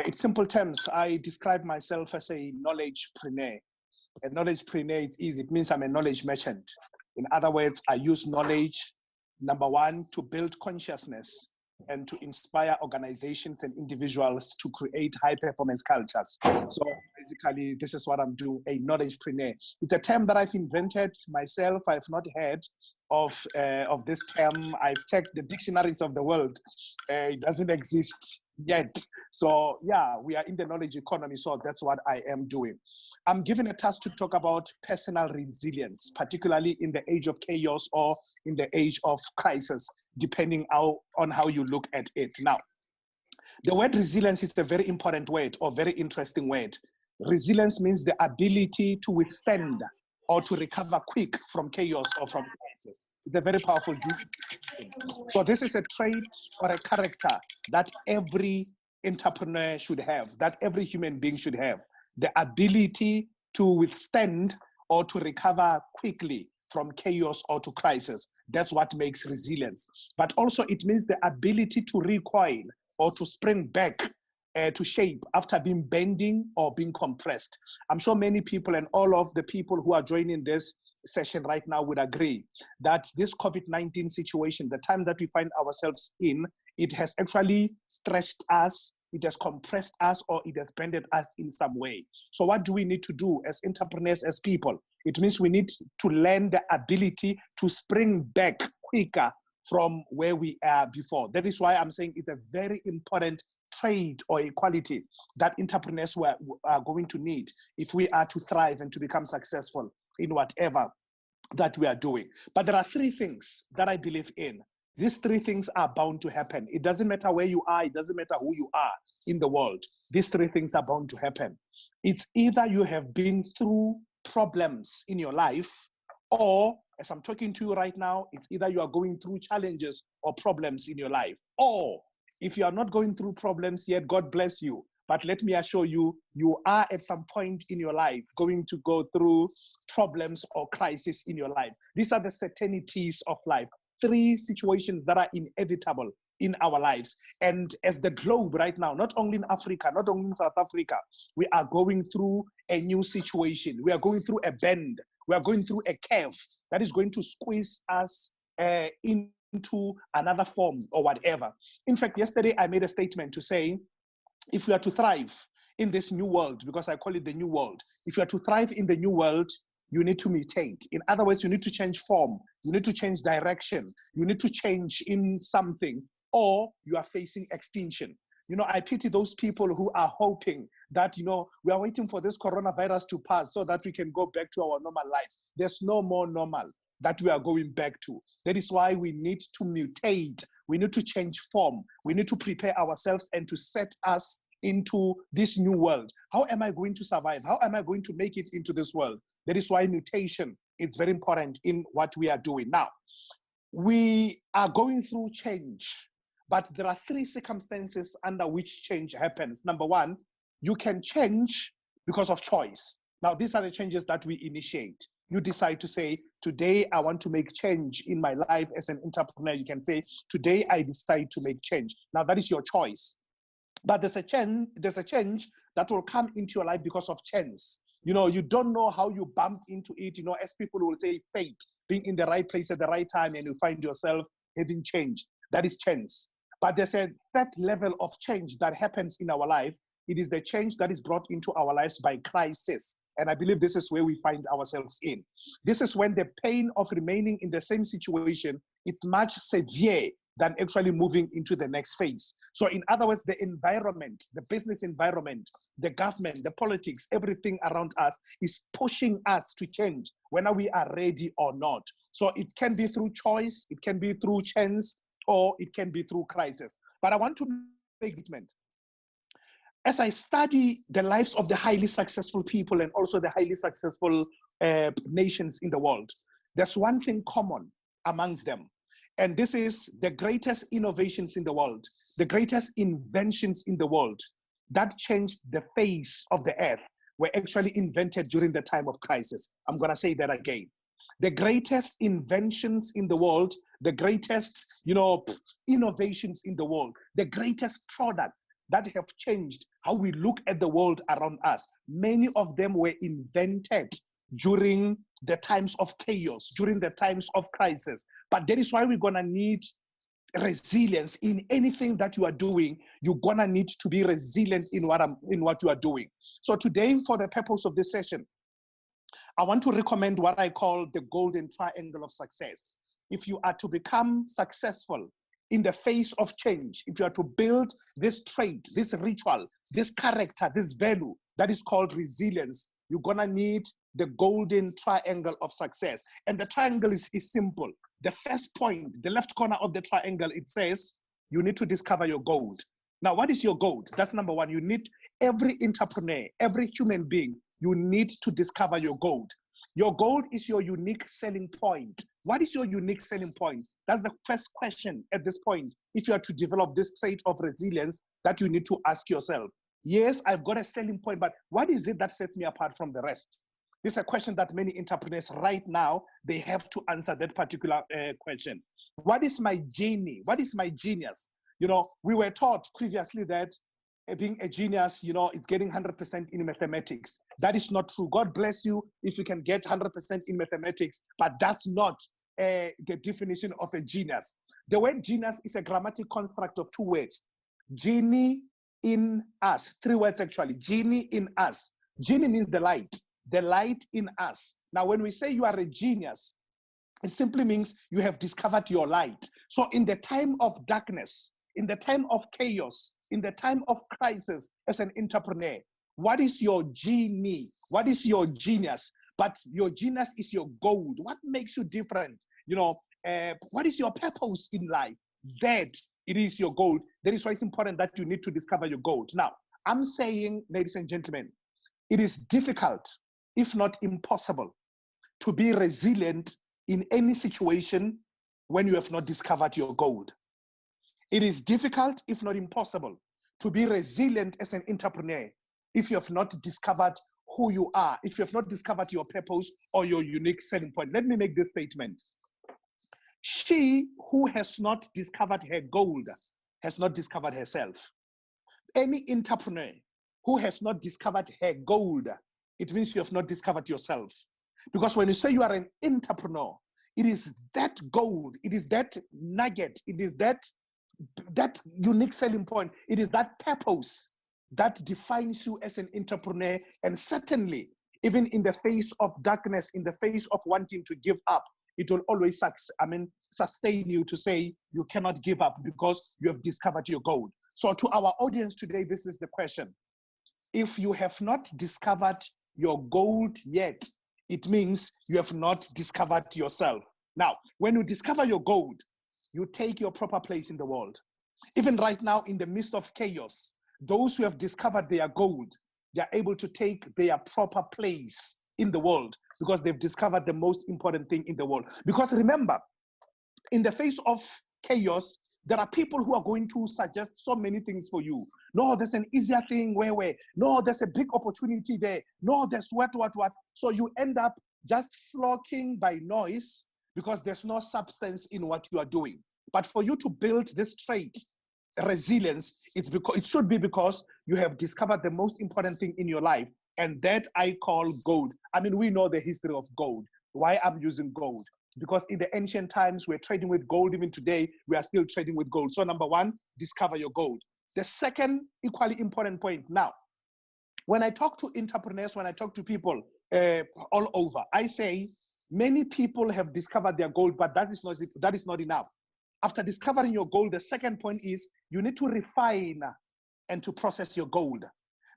In simple terms, I describe myself as a knowledgepreneur. A knowledgepreneur, it's easy. It means I'm a knowledge merchant. In other words, I use knowledge, number one, to build consciousness and to inspire organizations and individuals to create high performance cultures. So basically, this is what I'm doing, a knowledgepreneur. It's a term that I've invented myself. I've not heard of this term. I've checked the dictionaries of the world. It doesn't exist yet. So yeah, we are in the knowledge economy. So that's what I am doing. I'm given a task to talk about personal resilience, particularly in the age of chaos or in the age of crisis, depending on how you look at it. Now, the word resilience is a very important word or very interesting word. Resilience means the ability to withstand or to recover quick from chaos or from crisis. It's a very powerful thing. So this is a trait or a character that every entrepreneur should have, that every human being should have. The ability to withstand or to recover quickly from chaos or to crisis. That's what makes resilience. But also it means the ability to recoil or to spring back to shape after being bending or being compressed. I'm sure many people and all of the people who are joining this session right now would agree that this COVID-19 situation, the time that we find ourselves in, it has actually stretched us, it has compressed us, or it has bended us in some way. So what do we need to do as entrepreneurs, as people? It means we need to learn the ability to spring back quicker from where we are before. That is why I'm saying it's a very important trait or a quality that entrepreneurs are going to need if we are to thrive and to become successful in whatever that we are doing. But there are three things that I believe in. These three things are bound to happen. It doesn't matter where you are. It doesn't matter who you are in the world. These three things are bound to happen. It's either you have been through problems in your life, or as I'm talking to you right now, it's either you are going through challenges or problems in your life. Or if you are not going through problems yet, God bless you. But let me assure you, you are at some point in your life going to go through problems or crisis in your life. These are the certainties of life. Three situations that are inevitable in our lives. And as the globe right now, not only in Africa, not only in South Africa, we are going through a new situation. We are going through a bend. We are going through a curve that is going to squeeze us into another form or whatever. In fact, yesterday I made a statement to say, if we are to thrive in this new world, because I call it the new world, if you are to thrive in the new world, you need to mutate. In other words, you need to change form. You need to change direction. You need to change in something, or you are facing extinction. You know, I pity those people who are hoping that, you know, we are waiting for this coronavirus to pass so that we can go back to our normal lives. There's no more normal that we are going back to. That is why we need to mutate. We need to change form. We need to prepare ourselves and to set us into this new world. How am I going to survive? How am I going to make it into this world? That is why mutation is very important in what we are doing. Now, we are going through change, but there are three circumstances under which change happens. Number one, you can change because of choice. Now, these are the changes that we initiate. You decide to say, today I want to make change in my life as an entrepreneur. You can say, today I decide to make change. Now, that is your choice. But there's a change that will come into your life because of chance. You know, you don't know how you bumped into it, you know, as people will say, fate, being in the right place at the right time, and you find yourself having changed. That is chance. But there's that level of change that happens in our life. It is the change that is brought into our lives by crisis. And I believe this is where we find ourselves in. This is when the pain of remaining in the same situation, it's much severe than actually moving into the next phase. So in other words, the environment, the business environment, the government, the politics, everything around us is pushing us to change, whether we are ready or not. So it can be through choice, it can be through chance, or it can be through crisis. But I want to make a statement. As I study the lives of the highly successful people and also the highly successful nations in the world, there's one thing common amongst them. And this is the greatest innovations in the world, the greatest inventions in the world that changed the face of the earth were actually invented during the time of crisis. I'm going to say that again. The greatest inventions in the world, the greatest, innovations in the world, the greatest products, that have changed how we look at the world around us. Many of them were invented during the times of chaos, during the times of crisis. But that is why we're going to need resilience in anything that you are doing. You're going to need to be resilient in what you are doing. So today, for the purpose of this session, I want to recommend what I call the golden triangle of success. If you are to become successful in the face of change, if you are to build this trait, this ritual, this character, this value that is called resilience, you're going to need the golden triangle of success. And the triangle is simple. The first point, the left corner of the triangle, it says you need to discover your gold. Now, what is your gold? That's number one. You need, every entrepreneur, every human being, you need to discover your gold. Your gold is your unique selling point. What is your unique selling point? That's the first question at this point. If you are to develop this trait of resilience that you need to ask yourself. Yes, I've got a selling point, but what is it that sets me apart from the rest? This is a question that many entrepreneurs right now, they have to answer that particular question. What is my genie? What is my genius? You know, we were taught previously that being a genius, you know, it's getting 100% in mathematics. That is not true. God bless you if you can get 100% in mathematics, but that's not the definition of a genius. The word genius is a grammatic construct of two words. Genie in us. Three words actually. Genie in us. Genie means the light in us. Now, when we say you are a genius, it simply means you have discovered your light. So in the time of darkness, in the time of chaos, in the time of crisis, as an entrepreneur, what is your genie? What is your genius? But your genius is your gold. What makes you different? You know, what is your purpose in life? That it is your gold. That is why it's important that you need to discover your gold. Now, I'm saying, ladies and gentlemen, it is difficult, if not impossible, to be resilient in any situation when you have not discovered your gold. It is difficult, if not impossible, to be resilient as an entrepreneur if you have not discovered who you are, if you have not discovered your purpose or your unique selling point. Let me make this statement. She who has not discovered her gold has not discovered herself. Any entrepreneur who has not discovered her gold, it means you have not discovered yourself. Because when you say you are an entrepreneur, it is that gold, it is that nugget, it is that unique selling point, it is that purpose that defines you as an entrepreneur. And certainly, even in the face of darkness, in the face of wanting to give up, it will always sustain you to say you cannot give up because you have discovered your gold. So to our audience today, this is the question. If you have not discovered your gold yet, it means you have not discovered yourself. Now, when you discover your gold, you take your proper place in the world. Even right now, in the midst of chaos, those who have discovered their gold, they are able to take their proper place in the world because they've discovered the most important thing in the world. Because remember, in the face of chaos, there are people who are going to suggest so many things for you. No, there's an easier thing where. No, there's a big opportunity there. No, there's what. So you end up just flocking by noise because there's no substance in what you are doing. But for you to build this trait, resilience, it should be because you have discovered the most important thing in your life, and that I call gold. I mean, we know the history of gold. Why I'm using gold? Because in the ancient times, we're trading with gold. Even today, we are still trading with gold. So number one, discover your gold. The second equally important point. Now, when I talk to entrepreneurs, when I talk to people all over, I say many people have discovered their gold, but that is not enough. After discovering your gold, the second point is you need to refine and to process your gold.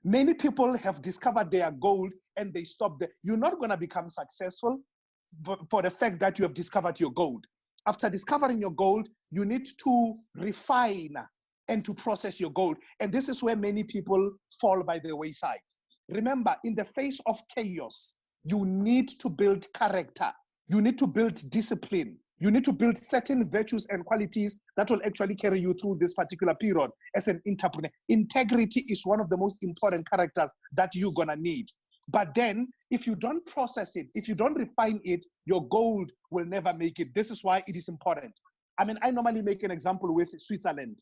Many people have discovered their gold and they stop there. You're not going to become successful for the fact that you have discovered your gold. After discovering your gold, you need to refine and to process your gold. And this is where many people fall by the wayside. Remember, in the face of chaos, you need to build character. You need to build discipline. You need to build certain virtues and qualities that will actually carry you through this particular period as an entrepreneur. Integrity is one of the most important characters that you're going to need. But then, if you don't process it, if you don't refine it, your gold will never make it. This is why it is important. I mean, I normally make an example with Switzerland.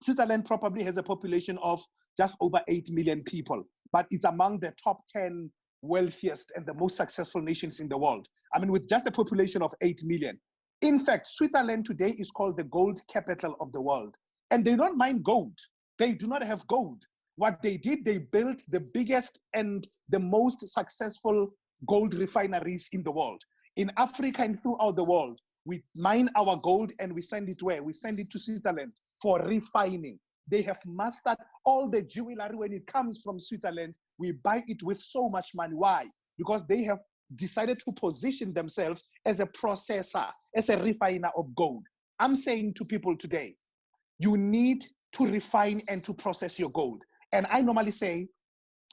Switzerland probably has a population of just over 8 million people, but it's among the top 10 wealthiest and the most successful nations in the world. I mean, with just a population of 8 million. In fact, Switzerland today is called the gold capital of the world. And they don't mine gold. They do not have gold. What they did, they built the biggest and the most successful gold refineries in the world. In Africa and throughout the world, we mine our gold and we send it where? We send it to Switzerland for refining. They have mastered all the jewelry. When it comes from Switzerland, we buy it with so much money. Why? Because they have decided to position themselves as a processor, as a refiner of gold. I'm saying to people today, you need to refine and to process your gold. And I normally say,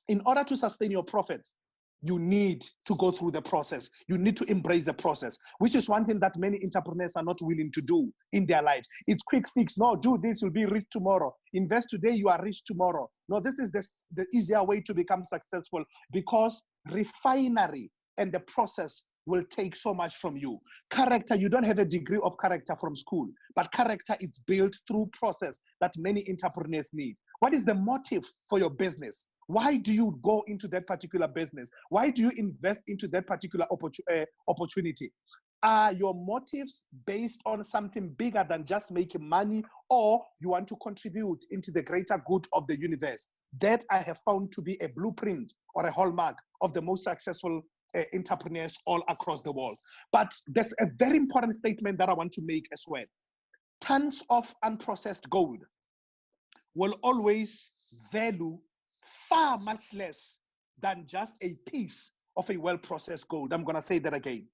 in order to sustain your profits, you need to go through the process. You need to embrace the process, which is one thing that many entrepreneurs are not willing to do in their lives. It's quick fix. No, do this, you'll be rich tomorrow. Invest today, you are rich tomorrow. No, this is the easier way to become successful, because refinery and the process will take so much from you. Character, you don't have a degree of character from school, but character is built through process that many entrepreneurs need. What is the motive for your business? Why do you go into that particular business? Why do you invest into that particular opportunity? Are your motives based on something bigger than just making money, or you want to contribute into the greater good of the universe? That I have found to be a blueprint or a hallmark of the most successful entrepreneurs all across the world. But there's a very important statement that I want to make as well. Tons of unprocessed gold will always value far much less than just a piece of a well-processed gold. I'm going to say that again.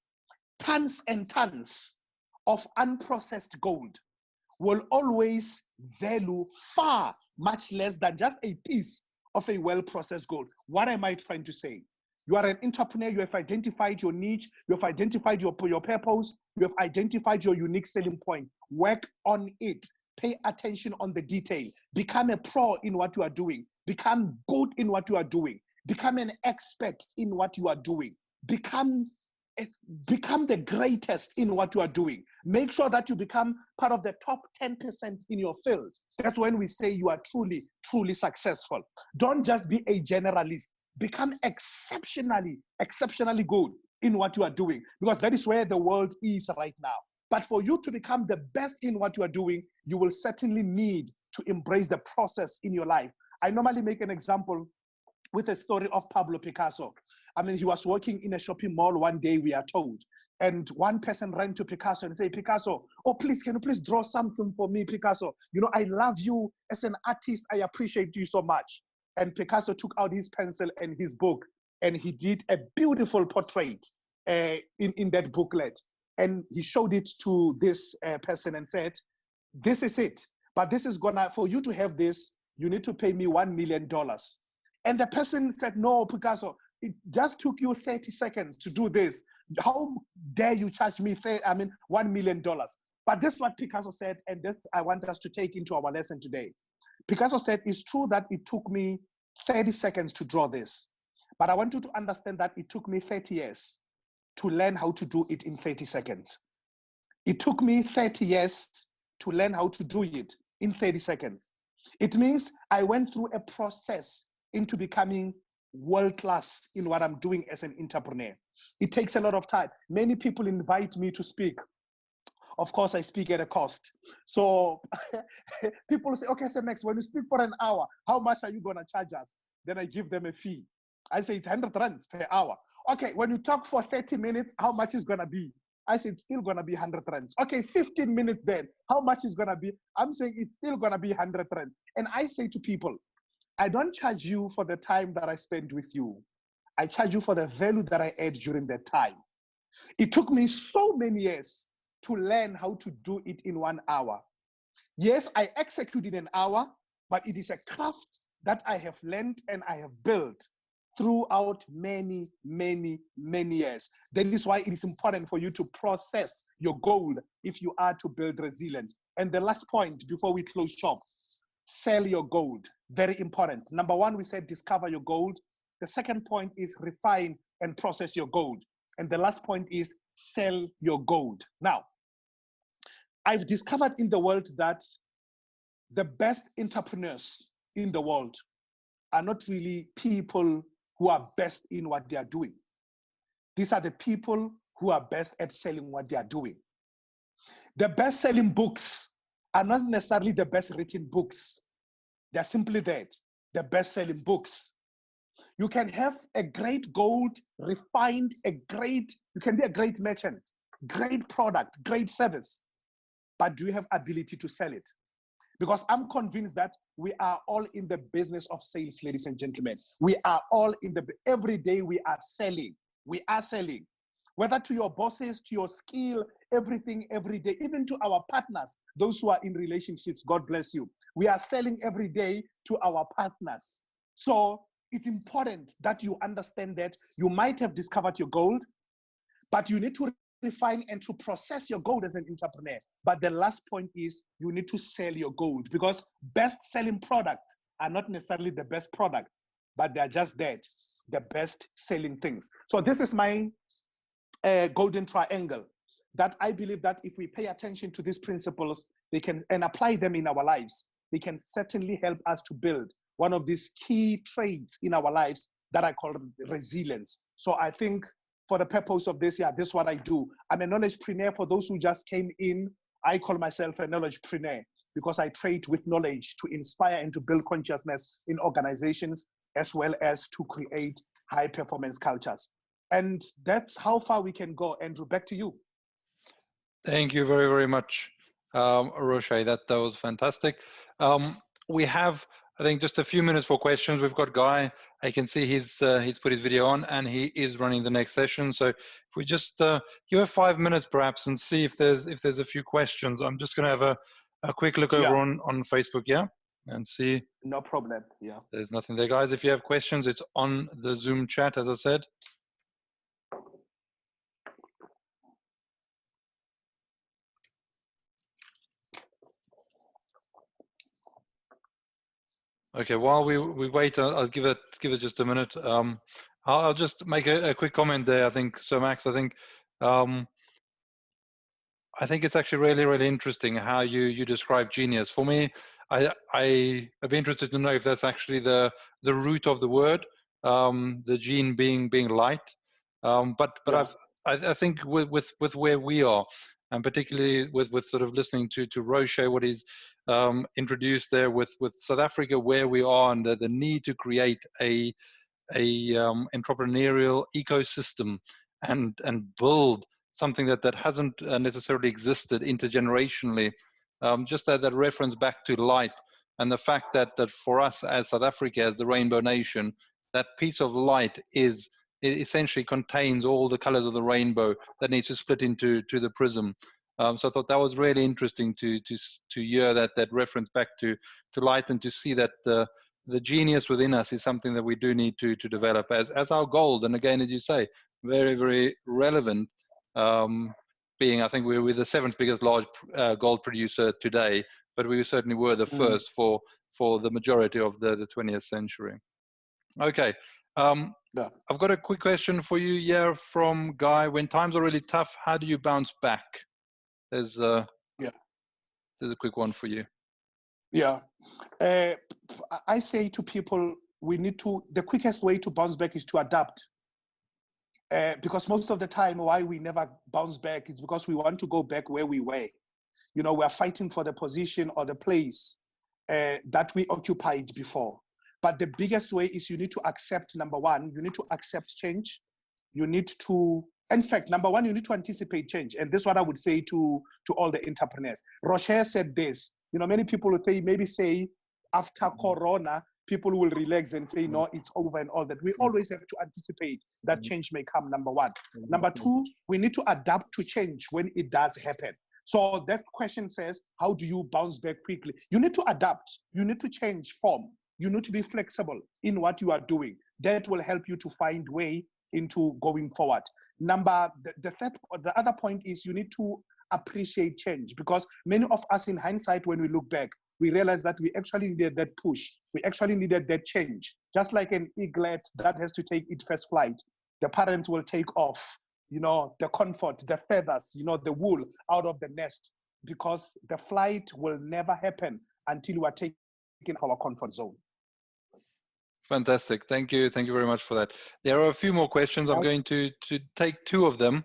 Tons and tons of unprocessed gold will always value far much less than just a piece of a well-processed gold. What am I trying to say? You are an entrepreneur, you have identified your niche, you have identified your purpose, you have identified your unique selling point. Work on it. Pay attention on the detail. Become a pro in what you are doing. Become good in what you are doing. Become an expert in what you are doing. Become the greatest in what you are doing. Make sure that you become part of the top 10% in your field. That's when we say you are truly, truly successful. Don't just be a generalist. Become exceptionally good in what you are doing, because that is where the world is right now. But for you to become the best in what you are doing, you will certainly need to embrace the process in your life. I normally make an example with a story of Pablo Picasso. I mean, he was working in a shopping mall one day, we are told. And one person ran to Picasso and said, Picasso, oh, please, can you please draw something for me, Picasso? You know, I love you as an artist. I appreciate you so much. And Picasso took out his pencil and his book, and he did a beautiful portrait in that booklet. And he showed it to this person and said, this is it. But this is for you to have this, you need to pay me $1 million. And the person said, no, Picasso, it just took you 30 seconds to do this. How dare you charge me $1 million? But this is what Picasso said, and this I want us to take into our lesson today. Picasso said, it's true that it took me 30 seconds to draw this, but I want you to understand that it took me 30 years to learn how to do it in 30 seconds. It took me 30 years to learn how to do it in 30 seconds. It means I went through a process into becoming world-class in what I'm doing as an entrepreneur. It takes a lot of time. Many people invite me to speak. Of course, I speak at a cost. So people say, okay, Max, when you speak for an hour, how much are you going to charge us? Then I give them a fee. I say it's 100 rands per hour. Okay, when you talk for 30 minutes, how much is going to be? I say it's still going to be 100 rands. Okay, 15 minutes then, how much is going to be? I'm saying it's still going to be 100 rands. And I say to people, I don't charge you for the time that I spend with you. I charge you for the value that I add during that time. It took me so many years to learn how to do it in 1 hour. Yes, I execute in an hour, but it is a craft that I have learned and I have built throughout many, many, many years. That is why it is important for you to process your gold if you are to build resilience. And the last point before we close shop, sell your gold. Very important. Number one, we said discover your gold. The second point is refine and process your gold. And the last point is sell your gold. Now, I've discovered in the world that the best entrepreneurs in the world are not really people who are best in what they are doing. These are the people who are best at selling what they are doing. The best-selling books are not necessarily the best written books. They're simply that, the best-selling books. You can have a great gold, refined, you can be a great merchant, great product, great service, but do you have ability to sell it? Because I'm convinced that we are all in the business of sales, ladies and gentlemen. We are all every day we are selling. We are selling. Whether to your bosses, to your skill, everything, every day, even to our partners, those who are in relationships, God bless you. We are selling every day to our partners. So it's important that you understand that you might have discovered your gold, but you need to refine and to process your gold as an entrepreneur. But the last point is you need to sell your gold, because best-selling products are not necessarily the best products, but they're just that, the best-selling things. So this is my golden triangle, that I believe that if we pay attention to these principles, they can, and apply them in our lives, they can certainly help us to build one of these key traits in our lives that I call resilience. So I think for the purpose of this, this is what I do. I'm a knowledgepreneur. For those who just came in, I call myself a knowledgepreneur because I trade with knowledge to inspire and to build consciousness in organizations, as well as to create high performance cultures. And that's how far we can go. Andrew, back to you. Thank you very, very much, Roche. That was fantastic. We have, I think, just a few minutes for questions. We've got Guy. I can see he's put his video on and he is running the next session. So if we just give it 5 minutes perhaps and see if there's a few questions. I'm just going to have a quick look over on Facebook, and see. No problem. There's nothing there, guys. If you have questions, it's on the Zoom chat, as I said. Okay, while we wait, I'll give it just a minute. I'll just make a quick comment there. I think so, Max. I think it's actually really, really interesting how you describe genius. For me, I'd be interested to know if that's actually the root of the word, the gene being light. But I think with where we are, and particularly with sort of listening to Roche, what he's introduced there with South Africa, where we are, and the need to create a entrepreneurial ecosystem and build something that hasn't necessarily existed intergenerationally. Just that reference back to light, and the fact that for us as South Africa, as the Rainbow Nation, that piece of light it essentially contains all the colors of the rainbow that needs to split into the prism. So I thought that was really interesting to hear that reference back to light, and to see that the genius within us is something that we do need to develop as our gold. And again, as you say, very, very relevant, being I think we're the 7th biggest large gold producer today, but we certainly were the first for the majority of the 20th century. Okay. I've got a quick question for you here from Guy. When times are really tough, how do you bounce back? There's a quick one for you. I say to people, the quickest way to bounce back is to adapt. Because most of the time, why we never bounce back is because we want to go back where we were. You know, we're fighting for the position or the place that we occupied before. But the biggest way is you need to accept, number one, you need to accept change. You need to, in fact, number one, you need to anticipate change. And this is what I would say to all the entrepreneurs. Rocher said this, you know, many people would maybe say after Corona, people will relax and say, no, it's over and all that. We always have to anticipate that change may come, number one. Number two, we need to adapt to change when it does happen. So that question says, how do you bounce back quickly? You need to adapt. You need to change form. You need to be flexible in what you are doing. That will help you to find way into going forward. The other point is you need to appreciate change, because many of us in hindsight, when we look back, we realize that we actually needed that push. We actually needed that change. Just like an eaglet that has to take its first flight, the parents will take off, you know, the comfort, the feathers, you know, the wool out of the nest, because the flight will never happen until we are taken from our comfort zone. Fantastic. Thank you. Thank you very much for that. There are a few more questions. I'm going to take two of them.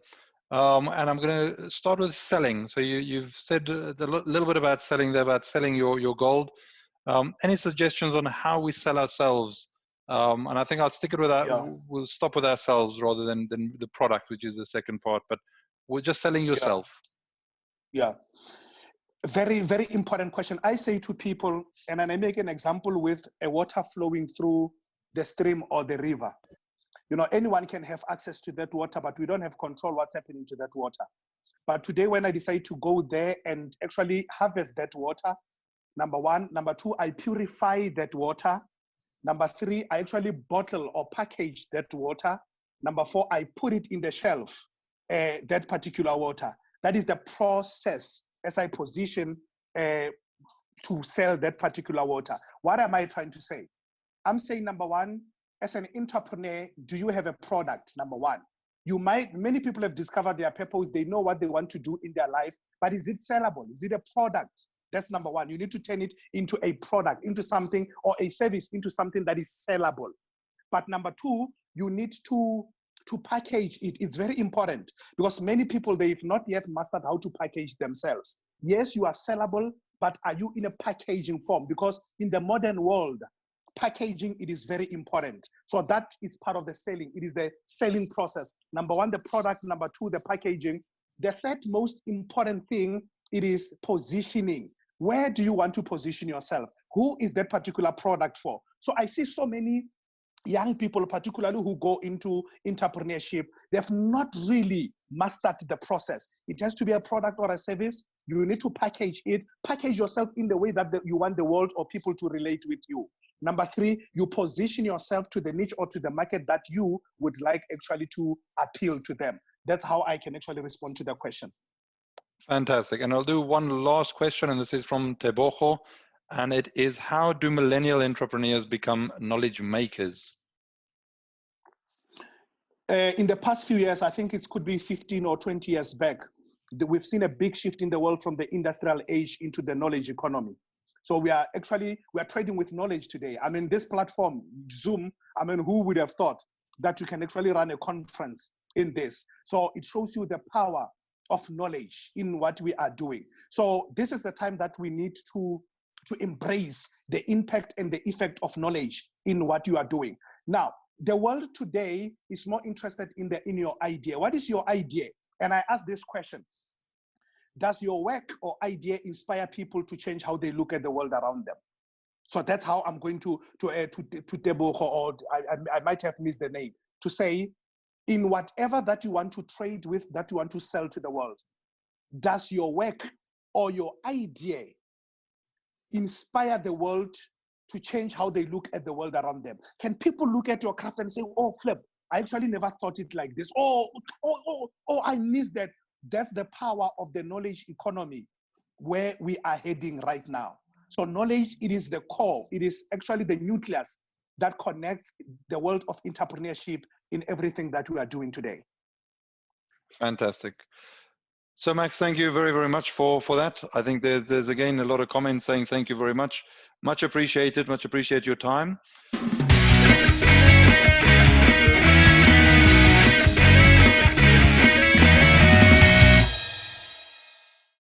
And I'm going to start with selling. So you've said a little bit about selling there, about selling your gold. Any suggestions on how we sell ourselves? And I think I'll stick it with that. Yeah. We'll stop with ourselves rather than the product, which is the second part. But we're just selling yourself. Yeah. Very, very important question. I say to people, and then I make an example with a water flowing through the stream or the river. You know, anyone can have access to that water, but we don't have control what's happening to that water. But today, when I decide to go there and actually harvest that water, number one. Number two, I purify that water. Number three, I actually bottle or package that water. Number four, I put it in the shelf, that particular water. That is the process as I position to sell that particular water. What am I trying to say? I'm saying, number one, as an entrepreneur, do you have a product? Number one. Many people have discovered their purpose. They know what they want to do in their life, but is it sellable? Is it a product? That's number one. You need to turn it into a product, into something, or a service into something that is sellable. But number two, you need to package it. It's very important because many people, they've not yet mastered how to package themselves. Yes, you are sellable, but are you in a packaging form? Because in the modern world, packaging, it is very important. So that is part of the selling. It is the selling process. Number one, the product. Number two, the packaging. The third most important thing, it is positioning. Where do you want to position yourself? Who is that particular product for? So I see so many young people, particularly who go into entrepreneurship, they've not really mastered the process. It has to be a product or a service. You need to package it. Package yourself in the way that you want the world or people to relate with you. Number three, you position yourself to the niche or to the market that you would like actually to appeal to them. That's how I can actually respond to the question. Fantastic. And I'll do one last question, and this is from Teboho. And it is, how do millennial entrepreneurs become knowledge makers? In the past few years, I think it could be 15 or 20 years back, we've seen a big shift in the world from the industrial age into the knowledge economy. So we are trading with knowledge today. I mean, this platform, Zoom, I mean, who would have thought that you can actually run a conference in this? So it shows you the power of knowledge in what we are doing. So this is the time that we need to embrace the impact and the effect of knowledge in what you are doing. Now, the world today is more interested in your idea. What is your idea? And I ask this question: does your work or idea inspire people to change how they look at the world around them? So that's how I'm going to Teboho, or I might have missed the name, to say, in whatever that you want to trade with, that you want to sell to the world, does your work or your idea inspire the world to change how they look at the world around them? Can people look at your craft and say, oh, flip, I actually never thought it like this. Oh, I missed that. That's the power of the knowledge economy where we are heading right now. So knowledge, it is the core. It is actually the nucleus that connects the world of entrepreneurship in everything that we are doing today. Fantastic. So Max, thank you very, very much for that. I think there's again a lot of comments saying thank you very much. Much appreciated. Much appreciate your time.